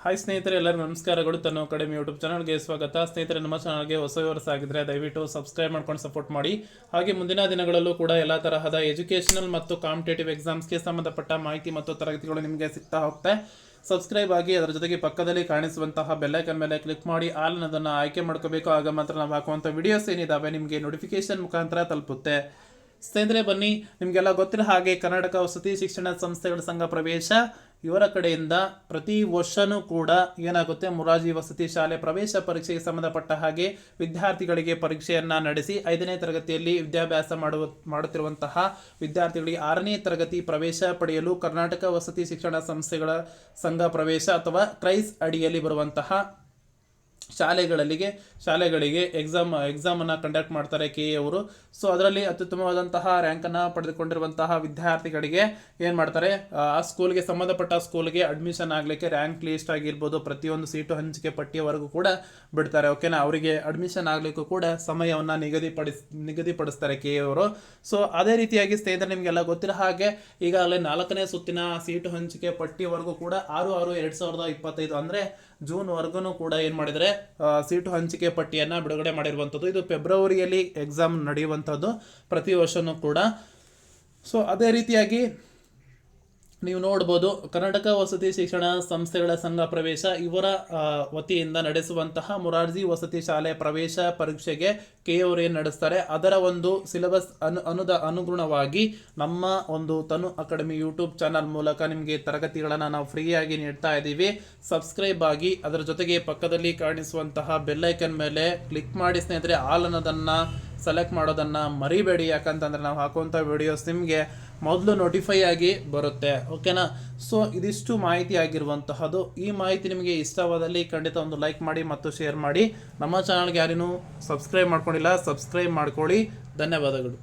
Hi ಸ್ನೇಹಿತರೆ, ಎಲ್ಲರಿಗೂ ನಮಸ್ಕಾರಗಳು. ತನ್ನ ಅಕಾಡೆಮಿ ಯೂಟ್ಯೂಬ್ ಚಾನಲ್ಗೆ ಸ್ವಾಗತ. ಸ್ನೇಹಿತರೆ, ನಮ್ಮ ಚಾನಲ್ಗೆ ಹೊಸ ವ್ಯೂವರ್ಸ್ ಆಗಿದ್ರೆ ದಯವಿಟ್ಟು ಸಬ್ಸ್ಕ್ರೈಬ್ ಮಾಡ್ಕೊಂಡು ಸಪೋರ್ಟ್ ಮಾಡಿ. ಹಾಗೆ ಮುಂದಿನ ದಿನಗಳಲ್ಲೂ ಕೂಡ ಎಲ್ಲ ತರಹದ ಎಜುಕೇಷನಲ್ ಮತ್ತು ಕಾಂಪಿಟೇಟಿವ್ ಎಕ್ಸಾಮ್ಸ್ಗೆ ಸಂಬಂಧಪಟ್ಟ ಮಾಹಿತಿ ಮತ್ತು ತರಗತಿಗಳು ನಿಮಗೆ ಸಿಗ್ತಾ ಹೋಗ್ತವೆ. ಸಬ್ಸ್ಕ್ರೈಬ್ ಆಗಿ, ಅದರ ಜೊತೆಗೆ ಪಕ್ಕದಲ್ಲಿ ಕಾಣಿಸುವಂತಹ ಬೆಲ್ಲೈಕನ್ ಮೇಲೆ ಕ್ಲಿಕ್ ಮಾಡಿ ಆಲ್ ಅನ್ನೋದನ್ನು ಆಯ್ಕೆ ಮಾಡ್ಕೋಬೇಕು. ಆಗ ಮಾತ್ರ ನಾವು ಹಾಕುವಂಥ ವಿಡಿಯೋಸ್ ಏನಿದಾವೆ ನಿಮಗೆ ನೋಟಿಫಿಕೇಶನ್ ಮುಖಾಂತರ ತಲುಪುತ್ತೆ. ಸ್ನೇಹಿತರೆ, ಬನ್ನಿ, ನಿಮಗೆಲ್ಲ ಗೊತ್ತಿರೋ ಹಾಗೆ ಕರ್ನಾಟಕ ವಸತಿ ಶಿಕ್ಷಣ ಸಂಸ್ಥೆಗಳ ಸಂಘ ಪ್ರವೇಶ ಇವರ ಕಡೆಯಿಂದ ಪ್ರತಿ ವರ್ಷನೂ ಕೂಡ ಏನಾಗುತ್ತೆ, ಮೊರಾರ್ಜಿ ವಸತಿ ಶಾಲೆ ಪ್ರವೇಶ ಪರೀಕ್ಷೆಗೆ ಸಂಬಂಧಪಟ್ಟ ಹಾಗೆ ವಿದ್ಯಾರ್ಥಿಗಳಿಗೆ ಪರೀಕ್ಷೆಯನ್ನ ನಡೆಸಿ 5ನೇ ತರಗತಿಯಲ್ಲಿ ವಿದ್ಯಾಭ್ಯಾಸ ಮಾಡುತ್ತಿರುವಂತಹ ವಿದ್ಯಾರ್ಥಿಗಳಿಗೆ 6ನೇ ತರಗತಿ ಪ್ರವೇಶ ಪಡೆಯಲು ಕರ್ನಾಟಕ ವಸತಿ ಶಿಕ್ಷಣ ಸಂಸ್ಥೆಗಳ ಸಂಘ ಪ್ರವೇಶ ಅಥವಾ ಕ್ರೈಸ್ ಅಡಿಯಲ್ಲಿ ಬರುವಂತಹ ಶಾಲೆಗಳಿಗೆ ಎಕ್ಸಾಮನ್ನು ಕಂಡಕ್ಟ್ ಮಾಡ್ತಾರೆ KE ಅವರು. ಸೊ ಅದರಲ್ಲಿ ಅತ್ಯುತ್ತಮವಾದಂತಹ ರ್ಯಾಂಕನ್ನು ಪಡೆದುಕೊಂಡಿರುವಂತಹ ವಿದ್ಯಾರ್ಥಿಗಳಿಗೆ ಏನು ಮಾಡ್ತಾರೆ, ಆ ಸ್ಕೂಲ್ಗೆ ಸಂಬಂಧಪಟ್ಟ ಸ್ಕೂಲ್ಗೆ ಅಡ್ಮಿಷನ್ ಆಗಲಿಕ್ಕೆ ರ್ಯಾಂಕ್ ಲಿಸ್ಟ್ ಆಗಿರ್ಬೋದು, ಪ್ರತಿಯೊಂದು ಸೀಟು ಹಂಚಿಕೆ ಪಟ್ಟಿಯವರೆಗೂ ಕೂಡ ಬಿಡ್ತಾರೆ. ಓಕೆನಾ, ಅವರಿಗೆ ಅಡ್ಮಿಷನ್ ಆಗಲಿಕ್ಕೂ ಕೂಡ ಸಮಯವನ್ನು ನಿಗದಿಪಡಿಸ್ತಾರೆ KE ಅವರು. ಸೊ ಅದೇ ರೀತಿಯಾಗಿ ಸ್ನೇಹಿತರೆ, ನಿಮಗೆಲ್ಲ ಗೊತ್ತಿರೋ ಹಾಗೆ ಈಗಾಗಲೇ 4ನೇ ಸುತ್ತಿನ ಸೀಟು ಹಂಚಿಕೆ ಪಟ್ಟಿಯವರೆಗೂ ಕೂಡ 6/6/2025 ಅಂದರೆ ಜೂನ್ವರೆಗೂ ಕೂಡ ಏನು ಮಾಡಿದರೆ ಸೀಟು ಹಂಚಿಕೆ ಪಟ್ಟಿಯನ್ನು ಬಿಡುಗಡೆ ಮಾಡಿರುವಂಥದ್ದು. ಇದು ಫೆಬ್ರವರಿಯಲ್ಲಿ ಎಕ್ಸಾಮ್ ನಡೆಯುವಂಥದ್ದು ಪ್ರತಿ ವರ್ಷವೂ ಕೂಡ. ಸೊ ಅದೇ ರೀತಿಯಾಗಿ ನೀವು ನೋಡ್ಬೋದು, ಕರ್ನಾಟಕ ವಸತಿ ಶಿಕ್ಷಣ ಸಂಸ್ಥೆಗಳ ಸಂಘ ಪ್ರವೇಶ ಇವರ ವತಿಯಿಂದ ನಡೆಸುವಂತಹ ಮೊರಾರ್ಜಿ ವಸತಿ ಶಾಲೆ ಪ್ರವೇಶ ಪರೀಕ್ಷೆಗೆ KE ಅವರು ಏನು ನಡೆಸ್ತಾರೆ, ಅದರ ಒಂದು ಸಿಲೆಬಸ್ ಅನುಗುಣವಾಗಿ ನಮ್ಮ ಒಂದು ತನು ಅಕಾಡೆಮಿ ಯೂಟ್ಯೂಬ್ ಚಾನಲ್ ಮೂಲಕ ನಿಮಗೆ ತರಗತಿಗಳನ್ನು ನಾವು ಫ್ರೀಯಾಗಿ ನೀಡ್ತಾ ಇದ್ದೀವಿ. ಸಬ್ಸ್ಕ್ರೈಬ್ ಆಗಿ, ಅದರ ಜೊತೆಗೆ ಪಕ್ಕದಲ್ಲಿ ಕಾಣಿಸುವಂತಹ ಬೆಲ್ಲೈಕನ್ ಮೇಲೆ ಕ್ಲಿಕ್ ಮಾಡಿ ಸ್ನೇಹಿತರೆ. ಆಲ್ ಅನ್ನೋದನ್ನು ಸೆಲೆಕ್ಟ್ ಮಾಡೋದನ್ನು ಮರಿಬೇಡಿ, ಯಾಕಂತಂದರೆ ನಾವು ಹಾಕುವಂಥ ವಿಡಿಯೋಸ್ ನಿಮಗೆ ಮೊದಲು ನೋಟಿಫೈ ಆಗಿ ಬರುತ್ತೆ. ಓಕೆನಾ. ಸೊ ಇದಿಷ್ಟು ಮಾಹಿತಿ ಆಗಿರುವಂತಹದ್ದು. ಈ ಮಾಹಿತಿ ನಿಮಗೆ ಇಷ್ಟವಾದಲ್ಲಿ ಖಂಡಿತ ಒಂದು ಲೈಕ್ ಮಾಡಿ ಮತ್ತು ಶೇರ್ ಮಾಡಿ. ನಮ್ಮ ಚಾನಲ್ಗೆ ಯಾರೇನೂ ಸಬ್ಸ್ಕ್ರೈಬ್ ಮಾಡ್ಕೊಂಡಿಲ್ಲ, ಸಬ್ಸ್ಕ್ರೈಬ್ ಮಾಡ್ಕೊಳ್ಳಿ. ಧನ್ಯವಾದಗಳು.